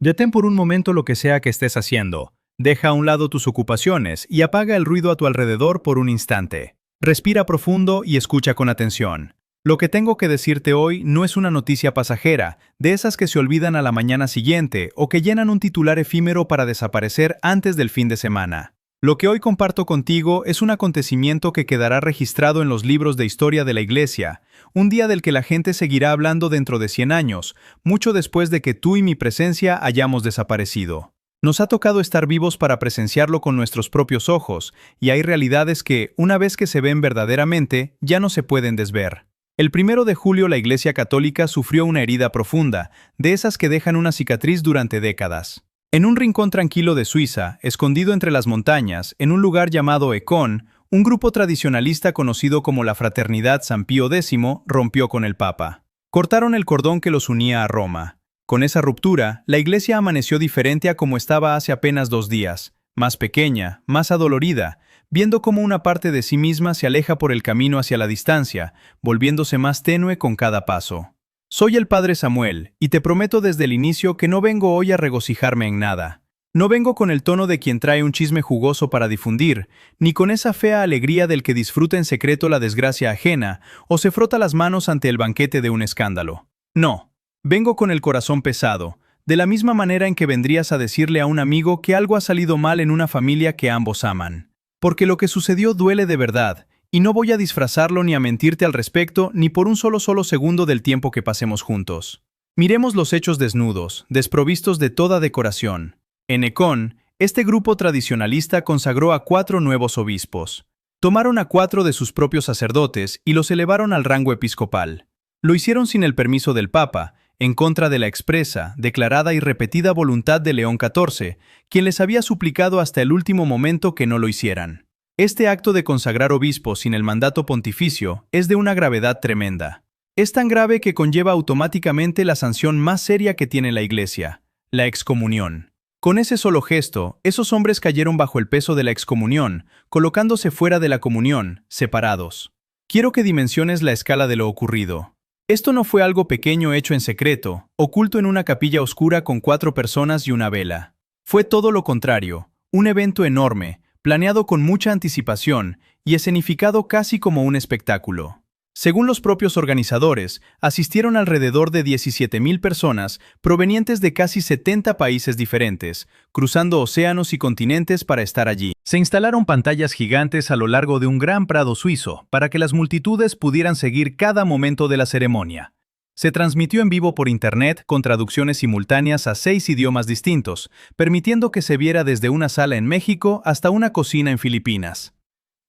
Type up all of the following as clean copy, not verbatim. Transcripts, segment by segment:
Detén por un momento lo que sea que estés haciendo. Deja a un lado tus ocupaciones y apaga el ruido a tu alrededor por un instante. Respira profundo y escucha con atención. Lo que tengo que decirte hoy no es una noticia pasajera, de esas que se olvidan a la mañana siguiente o que llenan un titular efímero para desaparecer antes del fin de semana. Lo que hoy comparto contigo es un acontecimiento que quedará registrado en los libros de historia de la Iglesia, un día del que la gente seguirá hablando dentro de 100 años, mucho después de que tú y mi presencia hayamos desaparecido. Nos ha tocado estar vivos para presenciarlo con nuestros propios ojos, y hay realidades que, una vez que se ven verdaderamente, ya no se pueden desver. El 1 de julio la Iglesia Católica sufrió una herida profunda, de esas que dejan una cicatriz durante décadas. En un rincón tranquilo de Suiza, escondido entre las montañas, en un lugar llamado Ecón, un grupo tradicionalista conocido como la Fraternidad San Pío X rompió con el Papa. Cortaron el cordón que los unía a Roma. Con esa ruptura, la Iglesia amaneció diferente a como estaba hace apenas 2 días, más pequeña, más adolorida, viendo cómo una parte de sí misma se aleja por el camino hacia la distancia, volviéndose más tenue con cada paso. Soy el Padre Samuel, y te prometo desde el inicio que no vengo hoy a regocijarme en nada. No vengo con el tono de quien trae un chisme jugoso para difundir, ni con esa fea alegría del que disfruta en secreto la desgracia ajena o se frota las manos ante el banquete de un escándalo. No, vengo con el corazón pesado, de la misma manera en que vendrías a decirle a un amigo que algo ha salido mal en una familia que ambos aman. Porque lo que sucedió duele de verdad, y no voy a disfrazarlo ni a mentirte al respecto ni por un solo segundo del tiempo que pasemos juntos. Miremos los hechos desnudos, desprovistos de toda decoración. En Ecón, este grupo tradicionalista consagró a 4 nuevos obispos. Tomaron a 4 de sus propios sacerdotes y los elevaron al rango episcopal. Lo hicieron sin el permiso del Papa, en contra de la expresa, declarada y repetida voluntad de León XIV, quien les había suplicado hasta el último momento que no lo hicieran. Este acto de consagrar obispos sin el mandato pontificio es de una gravedad tremenda. Es tan grave que conlleva automáticamente la sanción más seria que tiene la Iglesia, la excomunión. Con ese solo gesto, esos hombres cayeron bajo el peso de la excomunión, colocándose fuera de la comunión, separados. Quiero que dimensiones la escala de lo ocurrido. Esto no fue algo pequeño hecho en secreto, oculto en una capilla oscura con 4 personas y una vela. Fue todo lo contrario, un evento enorme, planeado con mucha anticipación y escenificado casi como un espectáculo. Según los propios organizadores, asistieron alrededor de 17,000 personas provenientes de casi 70 países diferentes, cruzando océanos y continentes para estar allí. Se instalaron pantallas gigantes a lo largo de un gran prado suizo para que las multitudes pudieran seguir cada momento de la ceremonia. Se transmitió en vivo por internet con traducciones simultáneas a 6 idiomas distintos, permitiendo que se viera desde una sala en México hasta una cocina en Filipinas.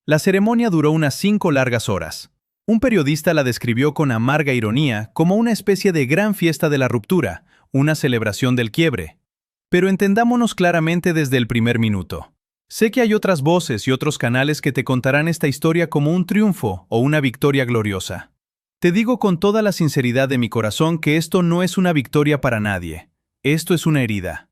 La ceremonia duró unas 5 largas horas. Un periodista la describió con amarga ironía como una especie de gran fiesta de la ruptura, una celebración del quiebre. Pero entendámonos claramente desde el primer minuto. Sé que hay otras voces y otros canales que te contarán esta historia como un triunfo o una victoria gloriosa. Te digo con toda la sinceridad de mi corazón que esto no es una victoria para nadie. Esto es una herida.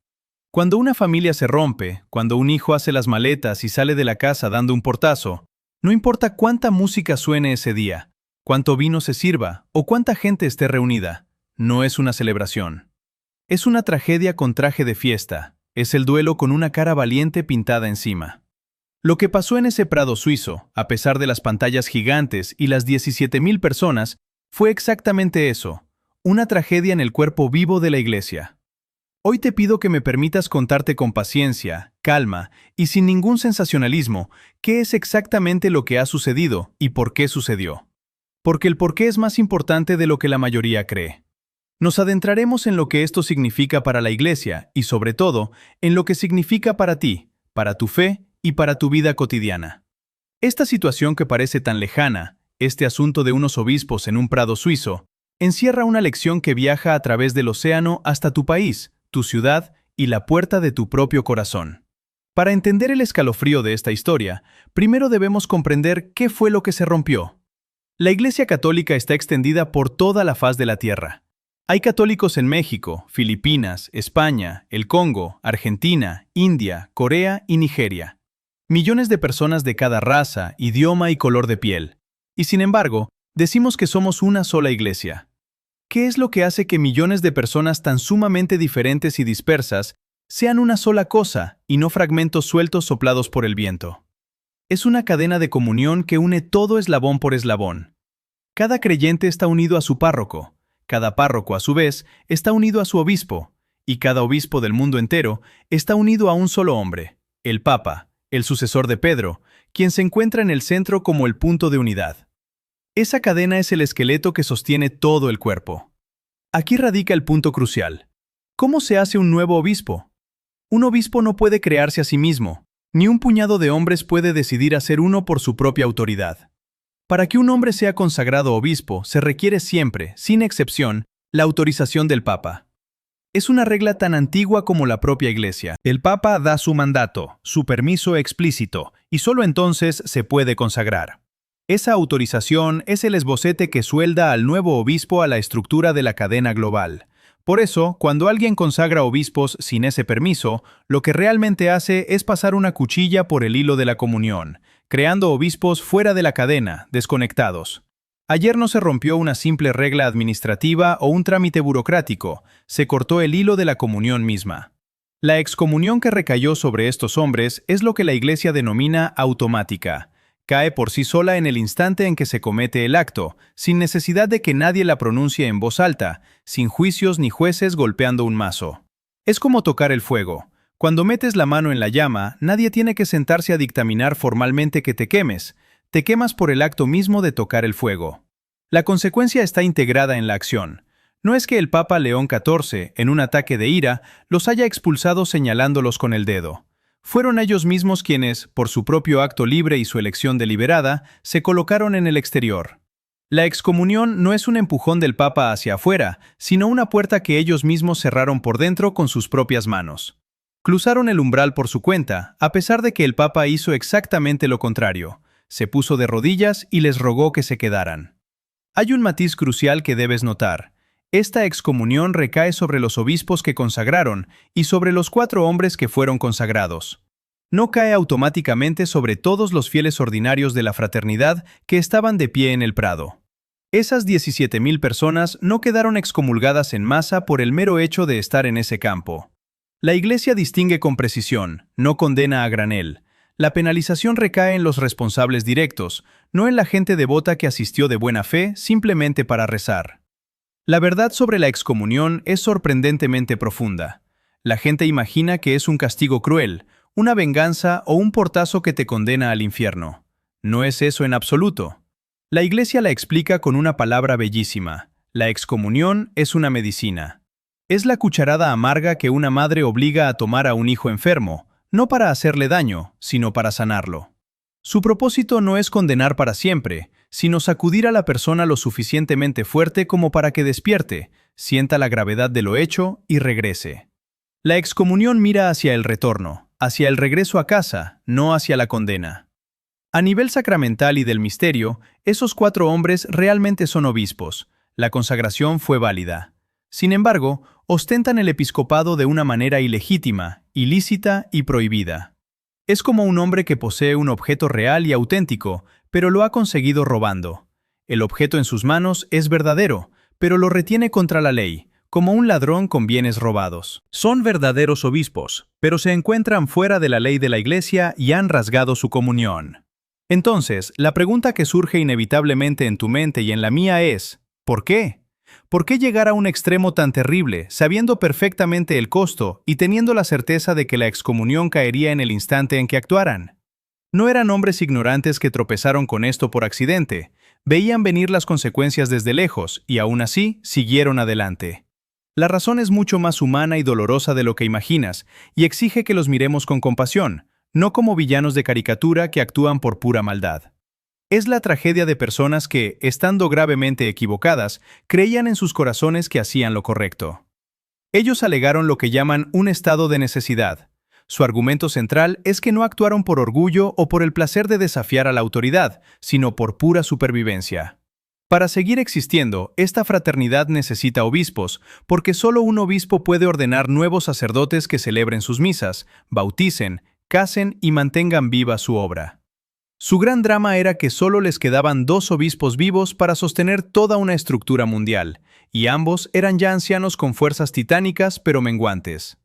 Cuando una familia se rompe, cuando un hijo hace las maletas y sale de la casa dando un portazo, no importa cuánta música suene ese día, cuánto vino se sirva o cuánta gente esté reunida, no es una celebración. Es una tragedia con traje de fiesta, es el duelo con una cara valiente pintada encima. Lo que pasó en ese prado suizo, a pesar de las pantallas gigantes y las 17,000 personas, fue exactamente eso, una tragedia en el cuerpo vivo de la Iglesia. Hoy te pido que me permitas contarte con paciencia, calma y sin ningún sensacionalismo qué es exactamente lo que ha sucedido y por qué sucedió. Porque el porqué es más importante de lo que la mayoría cree. Nos adentraremos en lo que esto significa para la Iglesia y, sobre todo, en lo que significa para ti, para tu fe y para tu vida cotidiana. Esta situación que parece tan lejana, este asunto de unos obispos en un prado suizo, encierra una lección que viaja a través del océano hasta tu país, tu ciudad y la puerta de tu propio corazón. Para entender el escalofrío de esta historia, primero debemos comprender qué fue lo que se rompió. La Iglesia Católica está extendida por toda la faz de la tierra. Hay católicos en México, Filipinas, España, el Congo, Argentina, India, Corea y Nigeria. Millones de personas de cada raza, idioma y color de piel. Y sin embargo, decimos que somos una sola iglesia. ¿Qué es lo que hace que millones de personas tan sumamente diferentes y dispersas sean una sola cosa y no fragmentos sueltos soplados por el viento? Es una cadena de comunión que une todo eslabón por eslabón. Cada creyente está unido a su párroco, cada párroco a su vez está unido a su obispo, y cada obispo del mundo entero está unido a un solo hombre, el Papa, el sucesor de Pedro, quien se encuentra en el centro como el punto de unidad. Esa cadena es el esqueleto que sostiene todo el cuerpo. Aquí radica el punto crucial. ¿Cómo se hace un nuevo obispo? Un obispo no puede crearse a sí mismo, ni un puñado de hombres puede decidir hacer uno por su propia autoridad. Para que un hombre sea consagrado obispo, se requiere siempre, sin excepción, la autorización del Papa. Es una regla tan antigua como la propia Iglesia. El Papa da su mandato, su permiso explícito, y solo entonces se puede consagrar. Esa autorización es el esbocete que suelda al nuevo obispo a la estructura de la cadena global. Por eso, cuando alguien consagra obispos sin ese permiso, lo que realmente hace es pasar una cuchilla por el hilo de la comunión, creando obispos fuera de la cadena, desconectados. Ayer no se rompió una simple regla administrativa o un trámite burocrático, se cortó el hilo de la comunión misma. La excomunión que recayó sobre estos hombres es lo que la Iglesia denomina automática. Cae por sí sola en el instante en que se comete el acto, sin necesidad de que nadie la pronuncie en voz alta, sin juicios ni jueces golpeando un mazo. Es como tocar el fuego. Cuando metes la mano en la llama, nadie tiene que sentarse a dictaminar formalmente que te quemes por el acto mismo de tocar el fuego. La consecuencia está integrada en la acción. No es que el Papa León XIV, en un ataque de ira, los haya expulsado señalándolos con el dedo. Fueron ellos mismos quienes, por su propio acto libre y su elección deliberada, se colocaron en el exterior. La excomunión no es un empujón del Papa hacia afuera, sino una puerta que ellos mismos cerraron por dentro con sus propias manos. Cruzaron el umbral por su cuenta, a pesar de que el Papa hizo exactamente lo contrario. Se puso de rodillas y les rogó que se quedaran. Hay un matiz crucial que debes notar. Esta excomunión recae sobre los obispos que consagraron y sobre los 4 hombres que fueron consagrados. No cae automáticamente sobre todos los fieles ordinarios de la fraternidad que estaban de pie en el prado. Esas 17,000 personas no quedaron excomulgadas en masa por el mero hecho de estar en ese campo. La Iglesia distingue con precisión, no condena a granel. La penalización recae en los responsables directos, no en la gente devota que asistió de buena fe simplemente para rezar. La verdad sobre la excomunión es sorprendentemente profunda. La gente imagina que es un castigo cruel, una venganza o un portazo que te condena al infierno. No es eso en absoluto. La Iglesia la explica con una palabra bellísima. La excomunión es una medicina. Es la cucharada amarga que una madre obliga a tomar a un hijo enfermo, no para hacerle daño, sino para sanarlo. Su propósito no es condenar para siempre, sino sacudir a la persona lo suficientemente fuerte como para que despierte, sienta la gravedad de lo hecho y regrese. La excomunión mira hacia el retorno, hacia el regreso a casa, no hacia la condena. A nivel sacramental y del misterio, esos 4 hombres realmente son obispos. La consagración fue válida. Sin embargo, ostentan el episcopado de una manera ilegítima, ilícita y prohibida. Es como un hombre que posee un objeto real y auténtico, pero lo ha conseguido robando. El objeto en sus manos es verdadero, pero lo retiene contra la ley, como un ladrón con bienes robados. Son verdaderos obispos, pero se encuentran fuera de la ley de la Iglesia y han rasgado su comunión. Entonces, la pregunta que surge inevitablemente en tu mente y en la mía es, ¿por qué? ¿Por qué llegar a un extremo tan terrible, sabiendo perfectamente el costo y teniendo la certeza de que la excomunión caería en el instante en que actuaran? No eran hombres ignorantes que tropezaron con esto por accidente, veían venir las consecuencias desde lejos y aún así siguieron adelante. La razón es mucho más humana y dolorosa de lo que imaginas y exige que los miremos con compasión, no como villanos de caricatura que actúan por pura maldad. Es la tragedia de personas que, estando gravemente equivocadas, creían en sus corazones que hacían lo correcto. Ellos alegaron lo que llaman un estado de necesidad. Su argumento central es que no actuaron por orgullo o por el placer de desafiar a la autoridad, sino por pura supervivencia. Para seguir existiendo, esta fraternidad necesita obispos, porque solo un obispo puede ordenar nuevos sacerdotes que celebren sus misas, bauticen, casen y mantengan viva su obra. Su gran drama era que solo les quedaban 2 obispos vivos para sostener toda una estructura mundial, y ambos eran ya ancianos con fuerzas titánicas pero menguantes.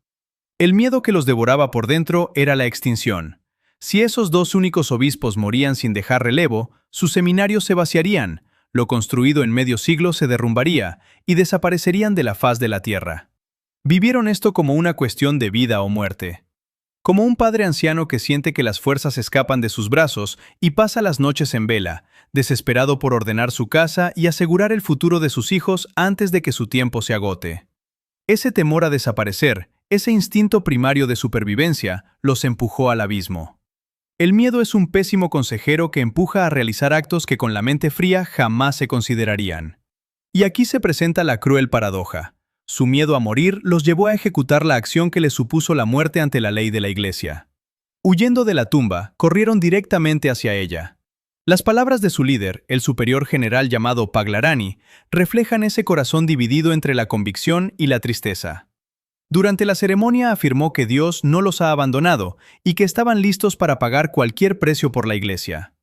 El miedo que los devoraba por dentro era la extinción. Si esos 2 únicos obispos morían sin dejar relevo, sus seminarios se vaciarían, lo construido en medio siglo se derrumbaría y desaparecerían de la faz de la tierra. Vivieron esto como una cuestión de vida o muerte. Como un padre anciano que siente que las fuerzas escapan de sus brazos y pasa las noches en vela, desesperado por ordenar su casa y asegurar el futuro de sus hijos antes de que su tiempo se agote. Ese temor a desaparecer, ese instinto primario de supervivencia, los empujó al abismo. El miedo es un pésimo consejero que empuja a realizar actos que con la mente fría jamás se considerarían. Y aquí se presenta la cruel paradoja. Su miedo a morir los llevó a ejecutar la acción que les supuso la muerte ante la ley de la Iglesia. Huyendo de la tumba, corrieron directamente hacia ella. Las palabras de su líder, el superior general llamado Paglarani, reflejan ese corazón dividido entre la convicción y la tristeza. Durante la ceremonia afirmó que Dios no los ha abandonado y que estaban listos para pagar cualquier precio por la Iglesia.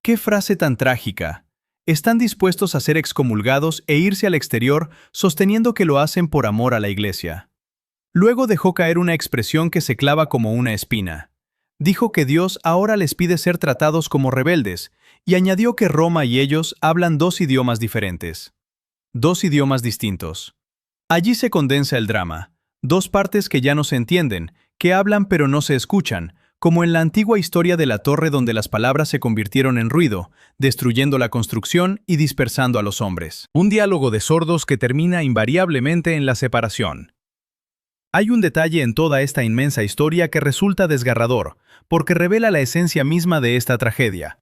¡Qué frase tan trágica! Están dispuestos a ser excomulgados e irse al exterior sosteniendo que lo hacen por amor a la Iglesia. Luego dejó caer una expresión que se clava como una espina. Dijo que Dios ahora les pide ser tratados como rebeldes y añadió que Roma y ellos hablan 2 idiomas diferentes. 2 idiomas distintos. Allí se condensa el drama. 2 partes que ya no se entienden, que hablan pero no se escuchan, como en la antigua historia de la torre donde las palabras se convirtieron en ruido, destruyendo la construcción y dispersando a los hombres. Un diálogo de sordos que termina invariablemente en la separación. Hay un detalle en toda esta inmensa historia que resulta desgarrador, porque revela la esencia misma de esta tragedia.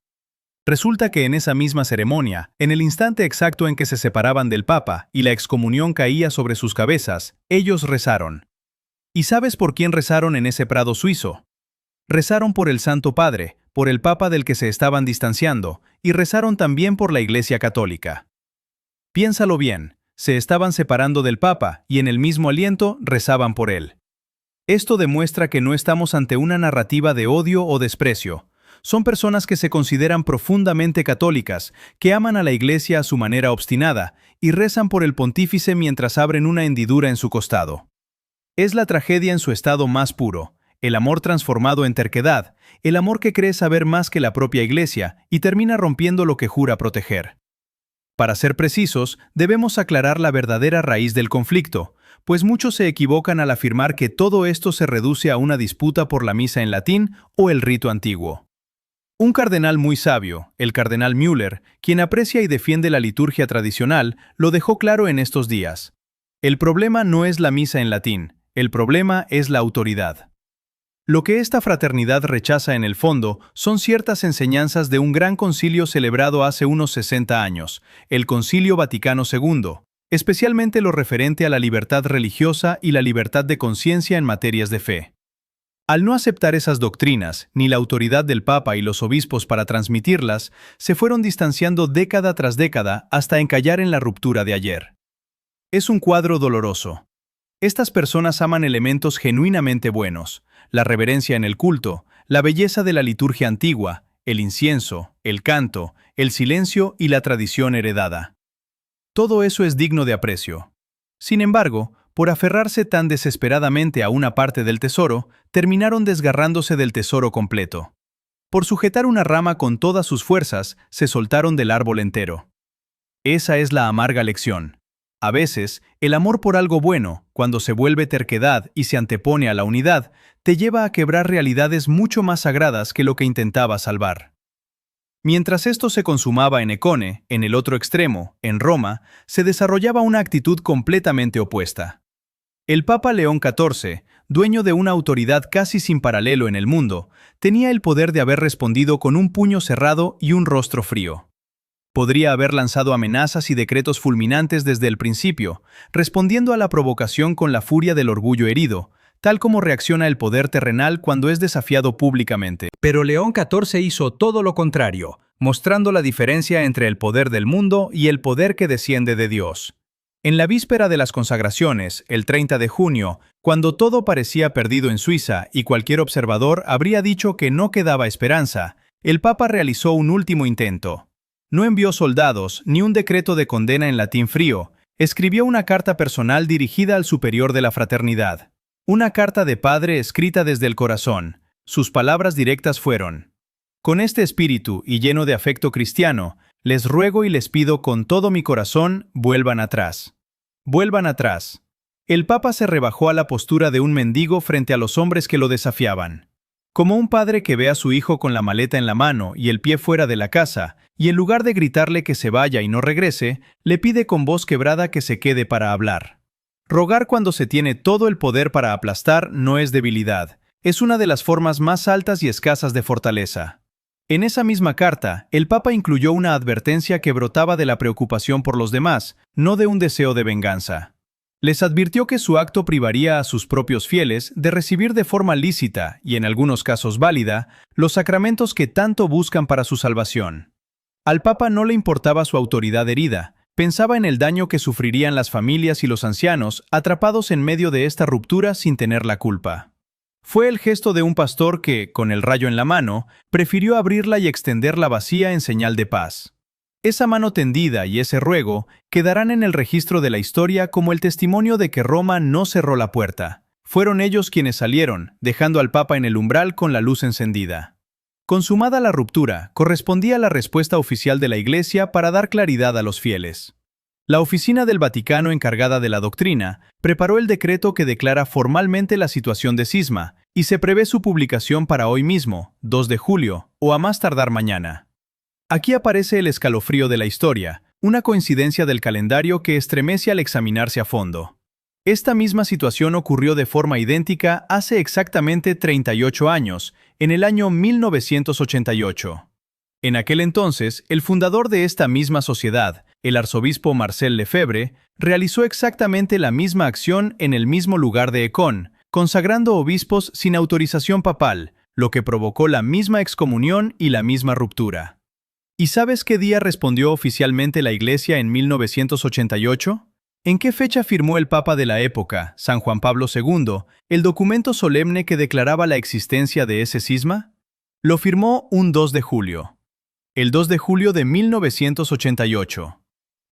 Resulta que en esa misma ceremonia, en el instante exacto en que se separaban del Papa y la excomunión caía sobre sus cabezas, ellos rezaron. ¿Y sabes por quién rezaron en ese prado suizo? Rezaron por el Santo Padre, por el Papa del que se estaban distanciando, y rezaron también por la Iglesia Católica. Piénsalo bien, se estaban separando del Papa y en el mismo aliento rezaban por él. Esto demuestra que no estamos ante una narrativa de odio o desprecio. Son personas que se consideran profundamente católicas, que aman a la Iglesia a su manera obstinada y rezan por el pontífice mientras abren una hendidura en su costado. Es la tragedia en su estado más puro. El amor transformado en terquedad, el amor que cree saber más que la propia Iglesia y termina rompiendo lo que jura proteger. Para ser precisos, debemos aclarar la verdadera raíz del conflicto, pues muchos se equivocan al afirmar que todo esto se reduce a una disputa por la misa en latín o el rito antiguo. Un cardenal muy sabio, el cardenal Müller, quien aprecia y defiende la liturgia tradicional, lo dejó claro en estos días. El problema no es la misa en latín, el problema es la autoridad. Lo que esta fraternidad rechaza en el fondo son ciertas enseñanzas de un gran concilio celebrado hace unos 60 años, el Concilio Vaticano II, especialmente lo referente a la libertad religiosa y la libertad de conciencia en materias de fe. Al no aceptar esas doctrinas, ni la autoridad del Papa y los obispos para transmitirlas, se fueron distanciando década tras década hasta encallar en la ruptura de ayer. Es un cuadro doloroso. Estas personas aman elementos genuinamente buenos, la reverencia en el culto, la belleza de la liturgia antigua, el incienso, el canto, el silencio y la tradición heredada. Todo eso es digno de aprecio. Sin embargo, por aferrarse tan desesperadamente a una parte del tesoro, terminaron desgarrándose del tesoro completo. Por sujetar una rama con todas sus fuerzas, se soltaron del árbol entero. Esa es la amarga lección. A veces, el amor por algo bueno, cuando se vuelve terquedad y se antepone a la unidad, te lleva a quebrar realidades mucho más sagradas que lo que intentaba salvar. Mientras esto se consumaba en Econe, en el otro extremo, en Roma, se desarrollaba una actitud completamente opuesta. El Papa León XIV, dueño de una autoridad casi sin paralelo en el mundo, tenía el poder de haber respondido con un puño cerrado y un rostro frío. Podría haber lanzado amenazas y decretos fulminantes desde el principio, respondiendo a la provocación con la furia del orgullo herido, tal como reacciona el poder terrenal cuando es desafiado públicamente. Pero León XIV hizo todo lo contrario, mostrando la diferencia entre el poder del mundo y el poder que desciende de Dios. En la víspera de las consagraciones, el 30 de junio, cuando todo parecía perdido en Suiza y cualquier observador habría dicho que no quedaba esperanza, El Papa realizó un último intento. No envió soldados ni un decreto de condena en latín frío, escribió una carta personal dirigida al superior de la fraternidad. Una carta de padre escrita desde el corazón. Sus palabras directas fueron: con este espíritu y lleno de afecto cristiano, les ruego y les pido con todo mi corazón, vuelvan atrás. Vuelvan atrás. El Papa se rebajó a la postura de un mendigo frente a los hombres que lo desafiaban. Como un padre que ve a su hijo con la maleta en la mano y el pie fuera de la casa, y en lugar de gritarle que se vaya y no regrese, le pide con voz quebrada que se quede para hablar. Rogar cuando se tiene todo el poder para aplastar no es debilidad, es una de las formas más altas y escasas de fortaleza. En esa misma carta, el Papa incluyó una advertencia que brotaba de la preocupación por los demás, no de un deseo de venganza. Les advirtió que su acto privaría a sus propios fieles de recibir de forma lícita, y en algunos casos válida, los sacramentos que tanto buscan para su salvación. Al Papa no le importaba su autoridad herida, pensaba en el daño que sufrirían las familias y los ancianos atrapados en medio de esta ruptura sin tener la culpa. Fue el gesto de un pastor que, con el rayo en la mano, prefirió abrirla y extenderla vacía en señal de paz. Esa mano tendida y ese ruego quedarán en el registro de la historia como el testimonio de que Roma no cerró la puerta. Fueron ellos quienes salieron, dejando al Papa en el umbral con la luz encendida. Consumada la ruptura, correspondía la respuesta oficial de la Iglesia para dar claridad a los fieles. La Oficina del Vaticano encargada de la doctrina preparó el decreto que declara formalmente la situación de cisma y se prevé su publicación para hoy mismo, 2 de julio, o a más tardar mañana. Aquí aparece el escalofrío de la historia, una coincidencia del calendario que estremece al examinarse a fondo. Esta misma situación ocurrió de forma idéntica hace exactamente 38 años, en el año 1988. En aquel entonces, el fundador de esta misma sociedad, el arzobispo Marcel Lefebvre, realizó exactamente la misma acción en el mismo lugar de Ecón, consagrando obispos sin autorización papal, lo que provocó la misma excomunión y la misma ruptura. ¿Y sabes qué día respondió oficialmente la Iglesia en 1988? ¿En qué fecha firmó el Papa de la época, San Juan Pablo II, el documento solemne que declaraba la existencia de ese cisma? Lo firmó un 2 de julio. El 2 de julio de 1988.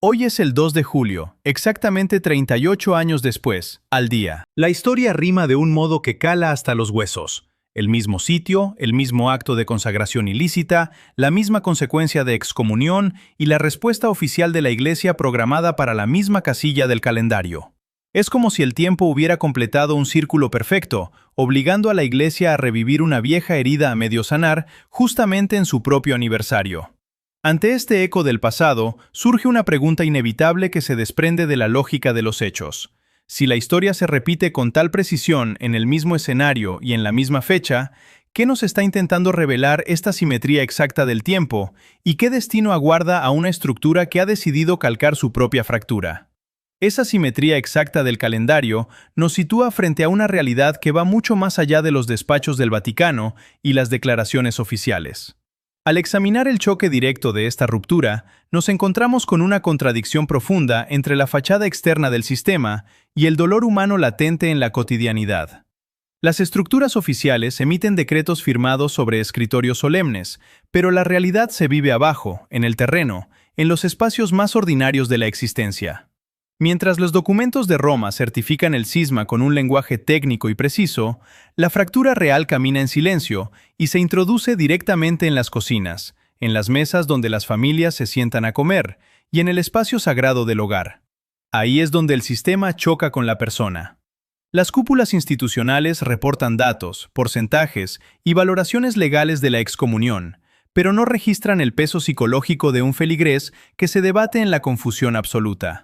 Hoy es el 2 de julio, exactamente 38 años después, al día. La historia rima de un modo que cala hasta los huesos. El mismo sitio, el mismo acto de consagración ilícita, la misma consecuencia de excomunión y la respuesta oficial de la Iglesia programada para la misma casilla del calendario. Es como si el tiempo hubiera completado un círculo perfecto, obligando a la Iglesia a revivir una vieja herida a medio sanar justamente en su propio aniversario. Ante este eco del pasado, surge una pregunta inevitable que se desprende de la lógica de los hechos. Si la historia se repite con tal precisión en el mismo escenario y en la misma fecha, ¿qué nos está intentando revelar esta simetría exacta del tiempo y qué destino aguarda a una estructura que ha decidido calcar su propia fractura? Esa simetría exacta del calendario nos sitúa frente a una realidad que va mucho más allá de los despachos del Vaticano y las declaraciones oficiales. Al examinar el choque directo de esta ruptura, nos encontramos con una contradicción profunda entre la fachada externa del sistema y el dolor humano latente en la cotidianidad. Las estructuras oficiales emiten decretos firmados sobre escritorios solemnes, pero la realidad se vive abajo, en el terreno, en los espacios más ordinarios de la existencia. Mientras los documentos de Roma certifican el cisma con un lenguaje técnico y preciso, la fractura real camina en silencio y se introduce directamente en las cocinas, en las mesas donde las familias se sientan a comer y en el espacio sagrado del hogar. Ahí es donde el sistema choca con la persona. Las cúpulas institucionales reportan datos, porcentajes y valoraciones legales de la excomunión, pero no registran el peso psicológico de un feligrés que se debate en la confusión absoluta.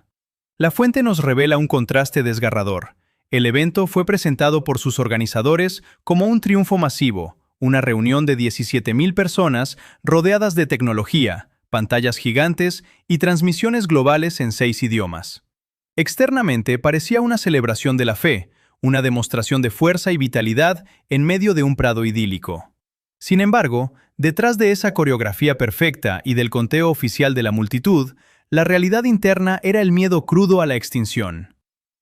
La fuente nos revela un contraste desgarrador. El evento fue presentado por sus organizadores como un triunfo masivo, una reunión de 17,000 personas rodeadas de tecnología, pantallas gigantes y transmisiones globales en 6 idiomas. Externamente parecía una celebración de la fe, una demostración de fuerza y vitalidad en medio de un prado idílico. Sin embargo, detrás de esa coreografía perfecta y del conteo oficial de la multitud, la realidad interna era el miedo crudo a la extinción.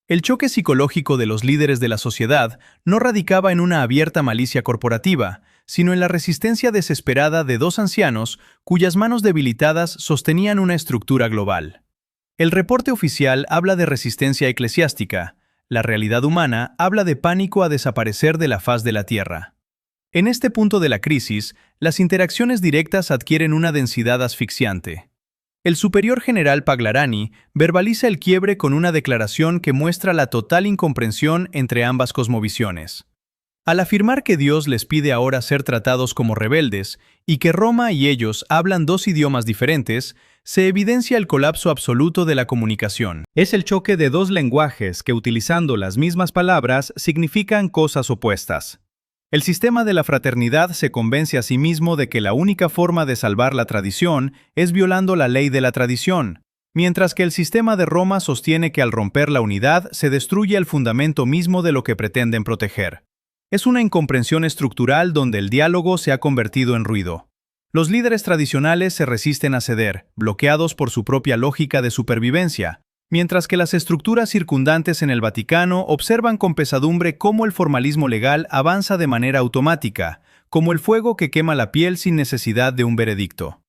El choque psicológico de los líderes de la sociedad no radicaba en una abierta malicia corporativa, sino en la resistencia desesperada de dos ancianos cuyas manos debilitadas sostenían una estructura global. El reporte oficial habla de resistencia eclesiástica, la realidad humana habla de pánico a desaparecer de la faz de la Tierra. En este punto de la crisis, las interacciones directas adquieren una densidad asfixiante. El superior general Paglarani verbaliza el quiebre con una declaración que muestra la total incomprensión entre ambas cosmovisiones. Al afirmar que Dios les pide ahora ser tratados como rebeldes y que Roma y ellos hablan dos idiomas diferentes, se evidencia el colapso absoluto de la comunicación. Es el choque de dos lenguajes que, utilizando las mismas palabras, significan cosas opuestas. El sistema de la fraternidad se convence a sí mismo de que la única forma de salvar la tradición es violando la ley de la tradición, mientras que el sistema de Roma sostiene que al romper la unidad se destruye el fundamento mismo de lo que pretenden proteger. Es una incomprensión estructural donde el diálogo se ha convertido en ruido. Los líderes tradicionales se resisten a ceder, bloqueados por su propia lógica de supervivencia, mientras que las estructuras circundantes en el Vaticano observan con pesadumbre cómo el formalismo legal avanza de manera automática, como el fuego que quema la piel sin necesidad de un veredicto.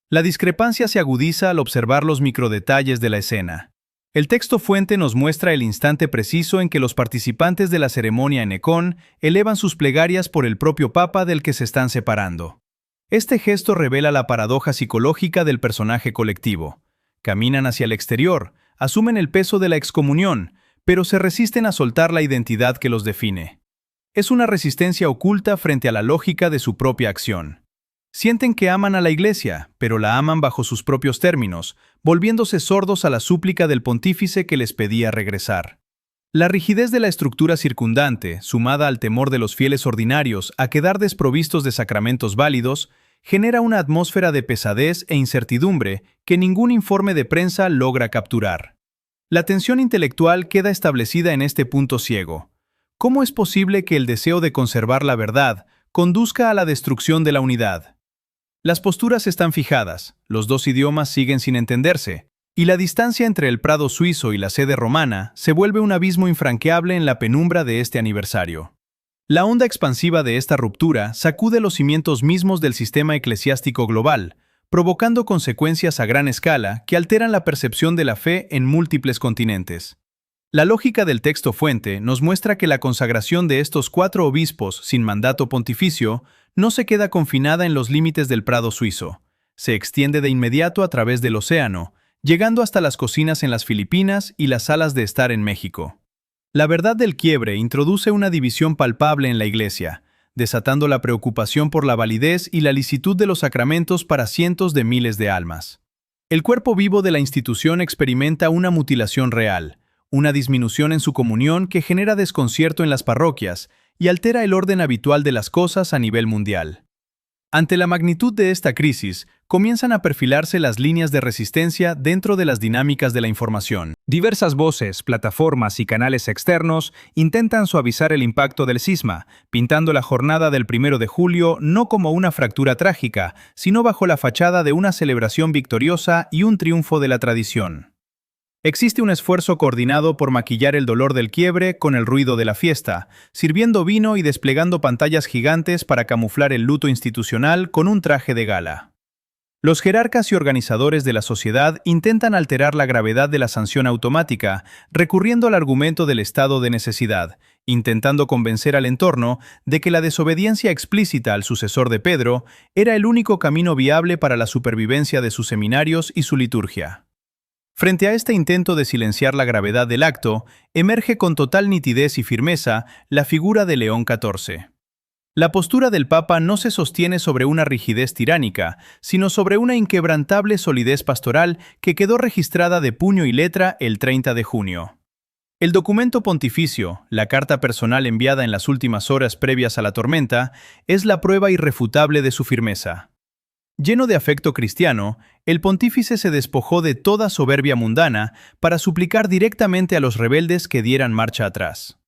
La discrepancia se agudiza al observar los microdetalles de la escena. El texto fuente nos muestra el instante preciso en que los participantes de la ceremonia en Ecón elevan sus plegarias por el propio Papa del que se están separando. Este gesto revela la paradoja psicológica del personaje colectivo. Caminan hacia el exterior, asumen el peso de la excomunión, pero se resisten a soltar la identidad que los define. Es una resistencia oculta frente a la lógica de su propia acción. Sienten que aman a la Iglesia, pero la aman bajo sus propios términos, volviéndose sordos a la súplica del pontífice que les pedía regresar. La rigidez de la estructura circundante, sumada al temor de los fieles ordinarios a quedar desprovistos de sacramentos válidos, genera una atmósfera de pesadez e incertidumbre que ningún informe de prensa logra capturar. La tensión intelectual queda establecida en este punto ciego. ¿Cómo es posible que el deseo de conservar la verdad conduzca a la destrucción de la unidad? Las posturas están fijadas, los dos idiomas siguen sin entenderse, y la distancia entre el Prado suizo y la sede romana se vuelve un abismo infranqueable en la penumbra de este aniversario. La onda expansiva de esta ruptura sacude los cimientos mismos del sistema eclesiástico global, provocando consecuencias a gran escala que alteran la percepción de la fe en múltiples continentes. La lógica del texto fuente nos muestra que la consagración de estos 4 obispos sin mandato pontificio no se queda confinada en los límites del Prado suizo, se extiende de inmediato a través del océano, llegando hasta las cocinas en las Filipinas y las salas de estar en México. La verdad del quiebre introduce una división palpable en la Iglesia, desatando la preocupación por la validez y la licitud de los sacramentos para cientos de miles de almas. El cuerpo vivo de la institución experimenta una mutilación real, una disminución en su comunión que genera desconcierto en las parroquias y altera el orden habitual de las cosas a nivel mundial. Ante la magnitud de esta crisis, comienzan a perfilarse las líneas de resistencia dentro de las dinámicas de la información. Diversas voces, plataformas y canales externos intentan suavizar el impacto del cisma, pintando la jornada del 1 de julio no como una fractura trágica, sino bajo la fachada de una celebración victoriosa y un triunfo de la tradición. Existe un esfuerzo coordinado por maquillar el dolor del quiebre con el ruido de la fiesta, sirviendo vino y desplegando pantallas gigantes para camuflar el luto institucional con un traje de gala. Los jerarcas y organizadores de la sociedad intentan alterar la gravedad de la sanción automática, recurriendo al argumento del estado de necesidad, intentando convencer al entorno de que la desobediencia explícita al sucesor de Pedro era el único camino viable para la supervivencia de sus seminarios y su liturgia. Frente a este intento de silenciar la gravedad del acto, emerge con total nitidez y firmeza la figura de León XIV. La postura del Papa no se sostiene sobre una rigidez tiránica, sino sobre una inquebrantable solidez pastoral que quedó registrada de puño y letra el 30 de junio. El documento pontificio, la carta personal enviada en las últimas horas previas a la tormenta, es la prueba irrefutable de su firmeza. Lleno de afecto cristiano, el pontífice se despojó de toda soberbia mundana para suplicar directamente a los rebeldes que dieran marcha atrás.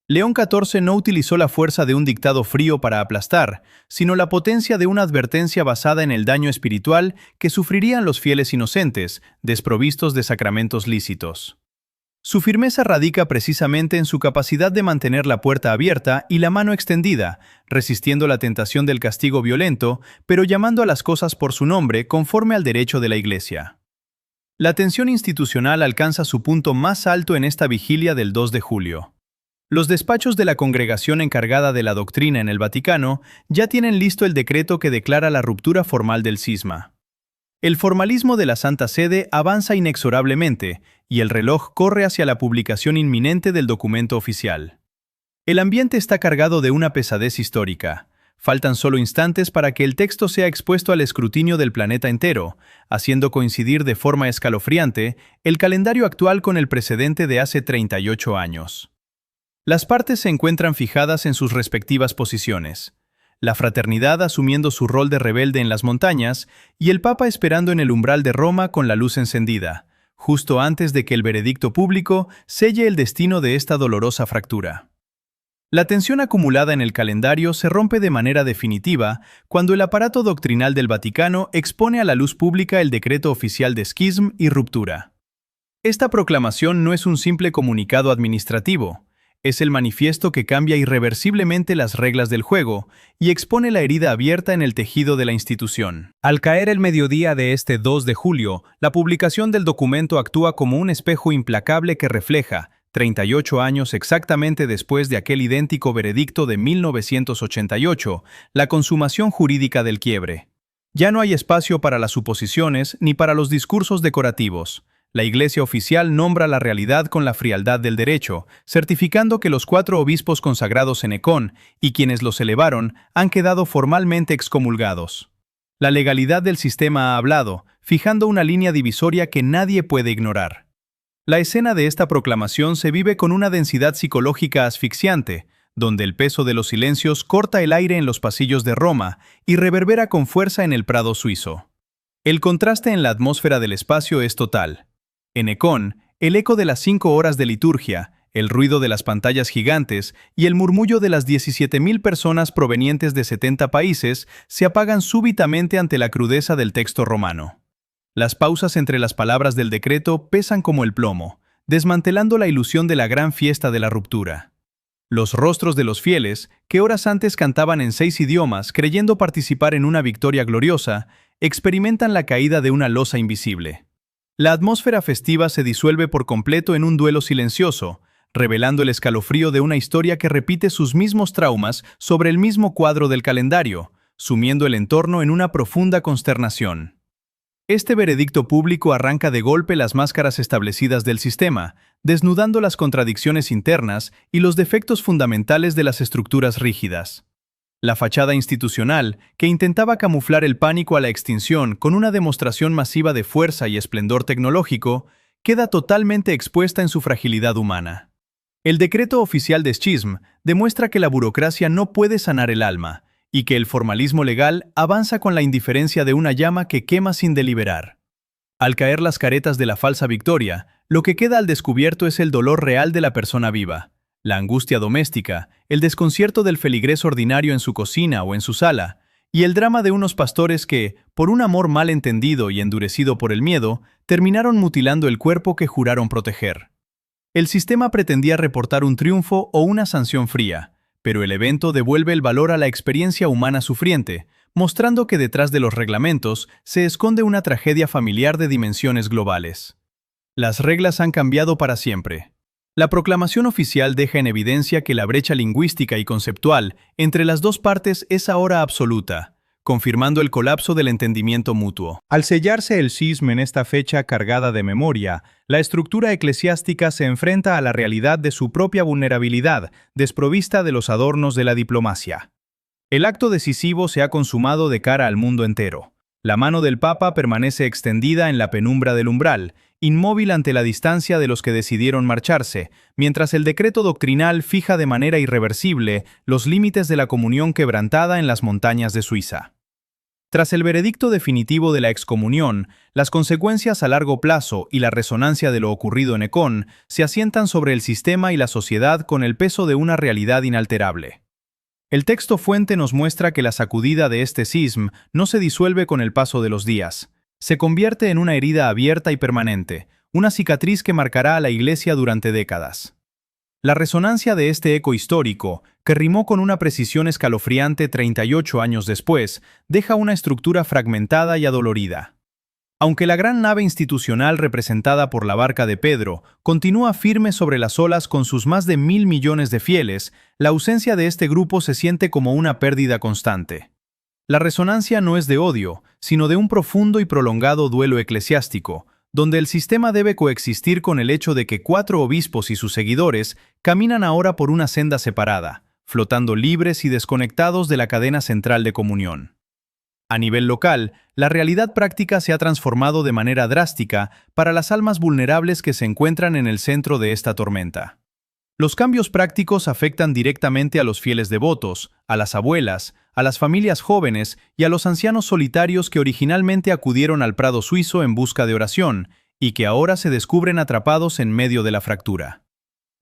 León XIV no utilizó la fuerza de un dictado frío para aplastar, sino la potencia de una advertencia basada en el daño espiritual que sufrirían los fieles inocentes, desprovistos de sacramentos lícitos. Su firmeza radica precisamente en su capacidad de mantener la puerta abierta y la mano extendida, resistiendo la tentación del castigo violento, pero llamando a las cosas por su nombre conforme al derecho de la Iglesia. La tensión institucional alcanza su punto más alto en esta vigilia del 2 de julio. Los despachos de la congregación encargada de la doctrina en el Vaticano ya tienen listo el decreto que declara la ruptura formal del cisma. El formalismo de la Santa Sede avanza inexorablemente y el reloj corre hacia la publicación inminente del documento oficial. El ambiente está cargado de una pesadez histórica. Faltan solo instantes para que el texto sea expuesto al escrutinio del planeta entero, haciendo coincidir de forma escalofriante el calendario actual con el precedente de hace 38 años. Las partes se encuentran fijadas en sus respectivas posiciones. La fraternidad asumiendo su rol de rebelde en las montañas y el Papa esperando en el umbral de Roma con la luz encendida, justo antes de que el veredicto público selle el destino de esta dolorosa fractura. La tensión acumulada en el calendario se rompe de manera definitiva cuando el aparato doctrinal del Vaticano expone a la luz pública el decreto oficial de esquisma y ruptura. Esta proclamación no es un simple comunicado administrativo, es el manifiesto que cambia irreversiblemente las reglas del juego y expone la herida abierta en el tejido de la institución. Al caer el mediodía de este 2 de julio, la publicación del documento actúa como un espejo implacable que refleja, 38 años exactamente después de aquel idéntico veredicto de 1988, la consumación jurídica del quiebre. Ya no hay espacio para las suposiciones ni para los discursos decorativos. La Iglesia oficial nombra la realidad con la frialdad del derecho, certificando que los 4 obispos consagrados en Ecón y quienes los elevaron han quedado formalmente excomulgados. La legalidad del sistema ha hablado, fijando una línea divisoria que nadie puede ignorar. La escena de esta proclamación se vive con una densidad psicológica asfixiante, donde el peso de los silencios corta el aire en los pasillos de Roma y reverbera con fuerza en el Prado suizo. El contraste en la atmósfera del espacio es total. En Ecón, el eco de las 5 horas de liturgia, el ruido de las pantallas gigantes y el murmullo de las 17.000 personas provenientes de 70 países se apagan súbitamente ante la crudeza del texto romano. Las pausas entre las palabras del decreto pesan como el plomo, desmantelando la ilusión de la gran fiesta de la ruptura. Los rostros de los fieles, que horas antes cantaban en 6 idiomas creyendo participar en una victoria gloriosa, experimentan la caída de una losa invisible. La atmósfera festiva se disuelve por completo en un duelo silencioso, revelando el escalofrío de una historia que repite sus mismos traumas sobre el mismo cuadro del calendario, sumiendo el entorno en una profunda consternación. Este veredicto público arranca de golpe las máscaras establecidas del sistema, desnudando las contradicciones internas y los defectos fundamentales de las estructuras rígidas. La fachada institucional, que intentaba camuflar el pánico a la extinción con una demostración masiva de fuerza y esplendor tecnológico, queda totalmente expuesta en su fragilidad humana. El decreto oficial de esquisma demuestra que la burocracia no puede sanar el alma, y que el formalismo legal avanza con la indiferencia de una llama que quema sin deliberar. Al caer las caretas de la falsa victoria, lo que queda al descubierto es el dolor real de la persona viva. La angustia doméstica, el desconcierto del feligrés ordinario en su cocina o en su sala, y el drama de unos pastores que, por un amor mal entendido y endurecido por el miedo, terminaron mutilando el cuerpo que juraron proteger. El sistema pretendía reportar un triunfo o una sanción fría, pero el evento devuelve el valor a la experiencia humana sufriente, mostrando que detrás de los reglamentos se esconde una tragedia familiar de dimensiones globales. Las reglas han cambiado para siempre. La proclamación oficial deja en evidencia que la brecha lingüística y conceptual entre las dos partes es ahora absoluta, confirmando el colapso del entendimiento mutuo. Al sellarse el cisma en esta fecha cargada de memoria, la estructura eclesiástica se enfrenta a la realidad de su propia vulnerabilidad, desprovista de los adornos de la diplomacia. El acto decisivo se ha consumado de cara al mundo entero. La mano del Papa permanece extendida en la penumbra del umbral, inmóvil ante la distancia de los que decidieron marcharse, mientras el decreto doctrinal fija de manera irreversible los límites de la comunión quebrantada en las montañas de Suiza. Tras el veredicto definitivo de la excomunión, las consecuencias a largo plazo y la resonancia de lo ocurrido en Ecón se asientan sobre el sistema y la sociedad con el peso de una realidad inalterable. El texto fuente nos muestra que la sacudida de este cisma no se disuelve con el paso de los días. Se convierte en una herida abierta y permanente, una cicatriz que marcará a la Iglesia durante décadas. La resonancia de este eco histórico, que rimó con una precisión escalofriante 38 años después, deja una estructura fragmentada y adolorida. Aunque la gran nave institucional representada por la Barca de Pedro continúa firme sobre las olas con sus más de 1.000 millones de fieles, la ausencia de este grupo se siente como una pérdida constante. La resonancia no es de odio, sino de un profundo y prolongado duelo eclesiástico, donde el sistema debe coexistir con el hecho de que 4 obispos y sus seguidores caminan ahora por una senda separada, flotando libres y desconectados de la cadena central de comunión. A nivel local, la realidad práctica se ha transformado de manera drástica para las almas vulnerables que se encuentran en el centro de esta tormenta. Los cambios prácticos afectan directamente a los fieles devotos, a las abuelas, a las familias jóvenes y a los ancianos solitarios que originalmente acudieron al Prado suizo en busca de oración y que ahora se descubren atrapados en medio de la fractura.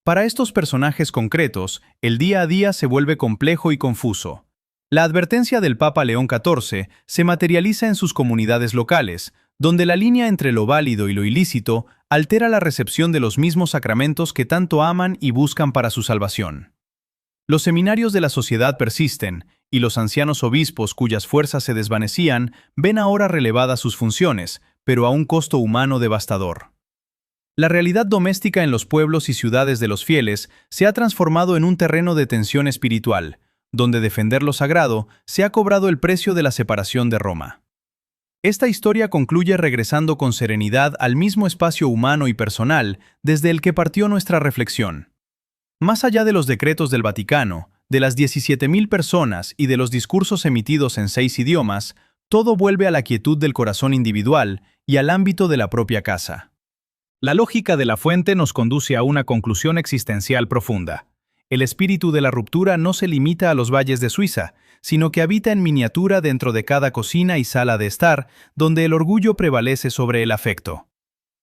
Para estos personajes concretos, el día a día se vuelve complejo y confuso. La advertencia del Papa León XIV se materializa en sus comunidades locales, donde la línea entre lo válido y lo ilícito altera la recepción de los mismos sacramentos que tanto aman y buscan para su salvación. Los seminarios de la sociedad persisten, y los ancianos obispos cuyas fuerzas se desvanecían ven ahora relevadas sus funciones, pero a un costo humano devastador. La realidad doméstica en los pueblos y ciudades de los fieles se ha transformado en un terreno de tensión espiritual, donde defender lo sagrado se ha cobrado el precio de la separación de Roma. Esta historia concluye regresando con serenidad al mismo espacio humano y personal desde el que partió nuestra reflexión. Más allá de los decretos del Vaticano, de las 17.000 personas y de los discursos emitidos en 6 idiomas, todo vuelve a la quietud del corazón individual y al ámbito de la propia casa. La lógica de la fuente nos conduce a una conclusión existencial profunda. El espíritu de la ruptura no se limita a los valles de Suiza, sino que habita en miniatura dentro de cada cocina y sala de estar, donde el orgullo prevalece sobre el afecto.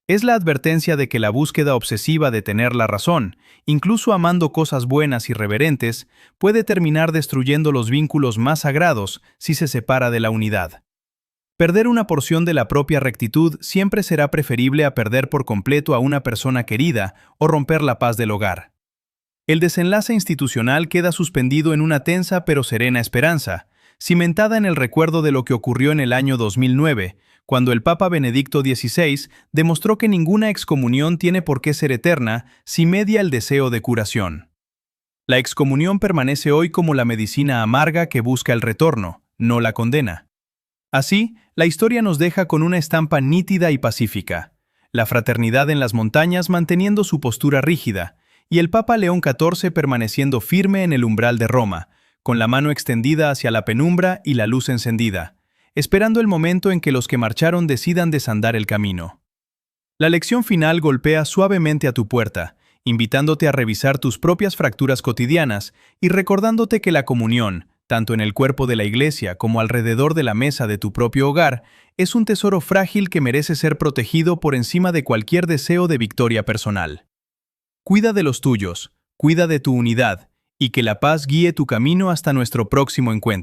Es la advertencia de que la búsqueda obsesiva de tener la razón, incluso amando cosas buenas y reverentes, puede terminar destruyendo los vínculos más sagrados si se separa de la unidad. Perder una porción de la propia rectitud siempre será preferible a perder por completo a una persona querida o romper la paz del hogar. El desenlace institucional queda suspendido en una tensa pero serena esperanza, cimentada en el recuerdo de lo que ocurrió en el año 2009, cuando el Papa Benedicto XVI demostró que ninguna excomunión tiene por qué ser eterna si media el deseo de curación. La excomunión permanece hoy como la medicina amarga que busca el retorno, no la condena. Así, la historia nos deja con una estampa nítida y pacífica, la fraternidad en las montañas manteniendo su postura rígida, y el Papa León XIV permaneciendo firme en el umbral de Roma, con la mano extendida hacia la penumbra y la luz encendida, esperando el momento en que los que marcharon decidan desandar el camino. La lección final golpea suavemente a tu puerta, invitándote a revisar tus propias fracturas cotidianas y recordándote que la comunión, tanto en el cuerpo de la Iglesia como alrededor de la mesa de tu propio hogar, es un tesoro frágil que merece ser protegido por encima de cualquier deseo de victoria personal. Cuida de los tuyos, cuida de tu unidad, y que la paz guíe tu camino hasta nuestro próximo encuentro.